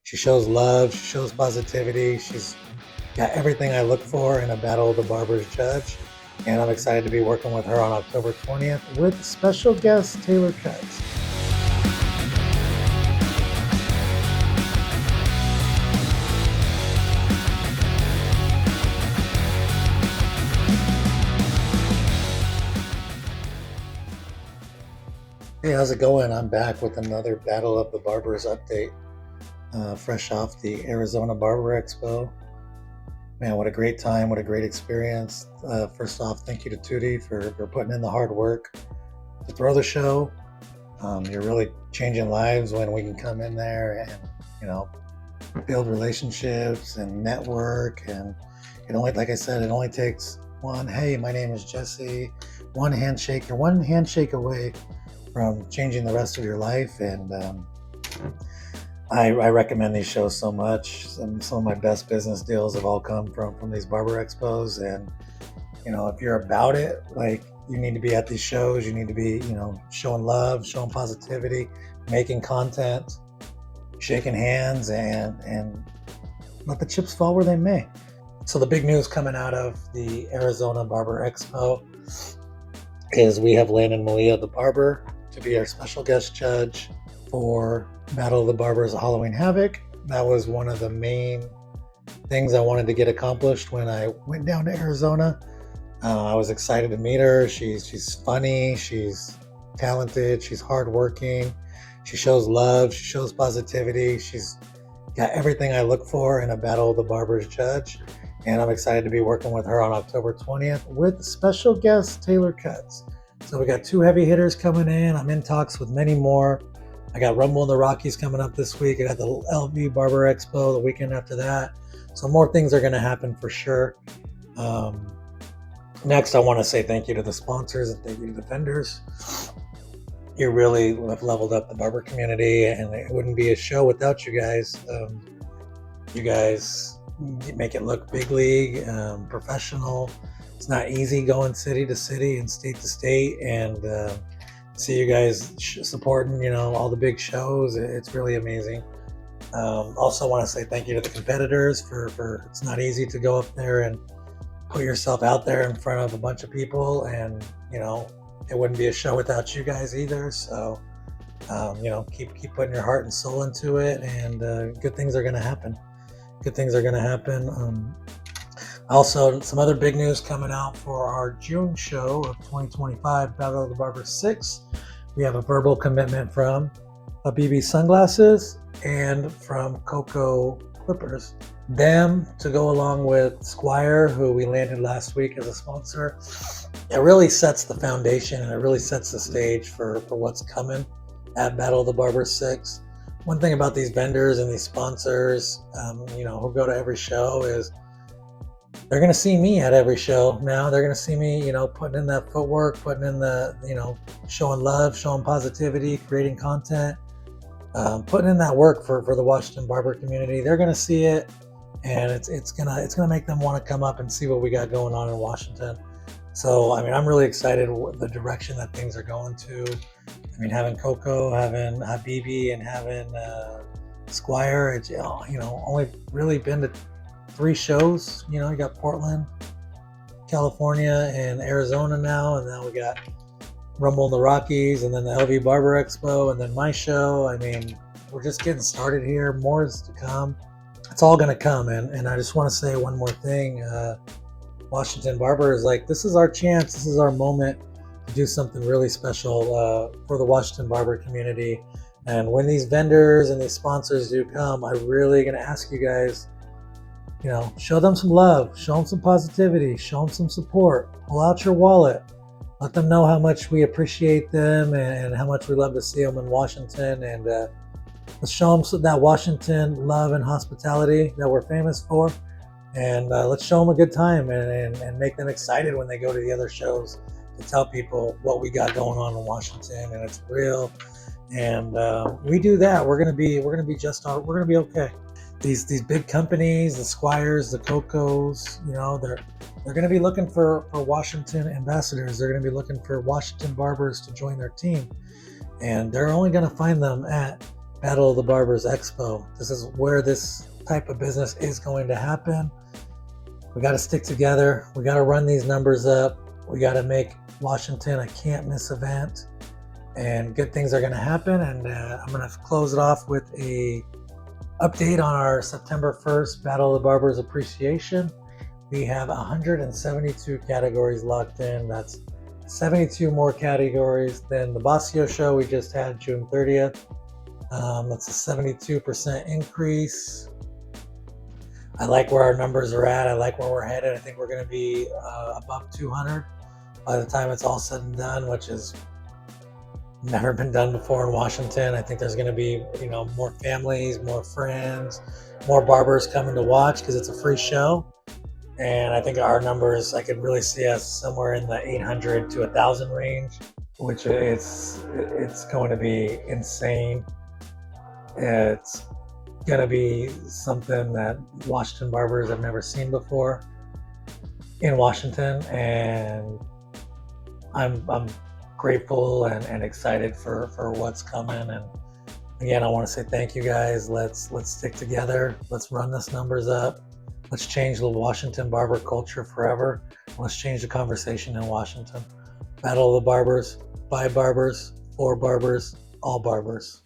She shows love, she shows positivity. She's got everything I look for in a Battle of the Barbers judge. And I'm excited to be working with her on October 20th with special guest Taylor Cuts. Hey, how's it going? I'm back with another Battle of the Barbers update, fresh off the Arizona Barber Expo. Man, what a great time, what a great experience. First off, thank you to Tootie for putting in the hard work to throw the show. You're really changing lives when we can come in there and, build relationships and network. And it only, like I said, it only takes one, hey, my name is Jesse, one handshake. You're one handshake away from changing the rest of your life. And I recommend these shows so much. Some of my best business deals have all come from these barber expos. And if you're about it, like, you need to be at these shows. You need to be showing love, showing positivity, making content, shaking hands, and let the chips fall where they may. So the big news coming out of the Arizona Barber Expo is we have landed Malia the Barber to be our special guest judge for Battle of the Barbers Halloween Havoc. That was one of the main things I wanted to get accomplished when I went down to Arizona. I was excited to meet her. She's funny, she's talented, she's hardworking, she shows love, she shows positivity. She's got everything I look for in a Battle of the Barbers judge. And I'm excited to be working with her on October 20th with special guest Taylor Cuts. So we got 2 heavy hitters coming in. I'm in talks with many more. I got Rumble in the Rockies coming up this week. I got the LV Barber Expo the weekend after that. So more things are going to happen for sure. Next, I want to say thank you to the sponsors and thank you to the vendors. You really have leveled up the barber community, and it wouldn't be a show without you guys. You guys make it look big league, professional. It's not easy going city to city and state to state, and see you guys supporting, all the big shows. It's really amazing. Also want to say thank you to the competitors for it's not easy to go up there and put yourself out there in front of a bunch of people, and it wouldn't be a show without you guys either. So keep putting your heart and soul into it, and good things are going to happen. Also, some other big news coming out for our June show of 2025 Battle of the Barbers 6. We have a verbal commitment from BB Sunglasses and from Coco Clippers. Them to go along with Squire, who we landed last week as a sponsor. It really sets the foundation, and it really sets the stage for what's coming at Battle of the Barbers 6. One thing about these vendors and these sponsors, who go to every show, is they're going to see me at every show now. They're going to see me, putting in that footwork, putting in the, showing love, showing positivity, creating content, putting in that work for the Washington barber community. They're going to see it, and it's gonna make them want to come up and see what we got going on in Washington. So, I'm really excited with the direction that things are going to. Having Coco, having Habibi, and having Squire, it's, only really been to 3 shows. You got Portland, California, and Arizona now, and now we got Rumble in the Rockies, and then the LV Barber Expo, and then my show. We're just getting started here. More is to come. It's all going to come, and I just want to say one more thing. Washington Barber is this is our chance. This is our moment to do something really special for the Washington Barber community. And when these vendors and these sponsors do come, I'm really going to ask you guys, show them some love, show them some positivity, show them some support, pull out your wallet, let them know how much we appreciate them and how much we love to see them in Washington. And let's show them that Washington love and hospitality that we're famous for. And let's show them a good time and make them excited when they go to the other shows, to tell people what we got going on in Washington, and it's real. And we do that, we're gonna be okay. These big companies, the Squires, the Cocos, they're gonna be looking for Washington ambassadors. They're gonna be looking for Washington barbers to join their team, and they're only gonna find them at Battle of the Barbers Expo. This is where this type of business is going to happen. We got to stick together. We got to run these numbers up. We got to make Washington a can't miss event, and good things are going to happen. And I'm going to close it off with a update on our September 1st Battle of the Barbers Appreciation. We have 172 categories locked in. That's 72 more categories than the Bossio show we just had June 30th. That's a 72% increase. I like where our numbers are at. I like where we're headed. I think we're going to be above 200 by the time it's all said and done, which has never been done before in Washington. I think there's going to be, more families, more friends, more barbers coming to watch because it's a free show. And I think our numbers, I could really see us somewhere in the 800 to 1,000 range, which it's going to be insane. It's going to be something that Washington barbers have never seen before in Washington, and I'm grateful and excited for what's coming. And again, I want to say thank you guys. Let's stick together. Let's run this numbers up. Let's change the Washington barber culture forever. Let's change the conversation in Washington. Battle of the Barbers, by barbers, for barbers, all barbers.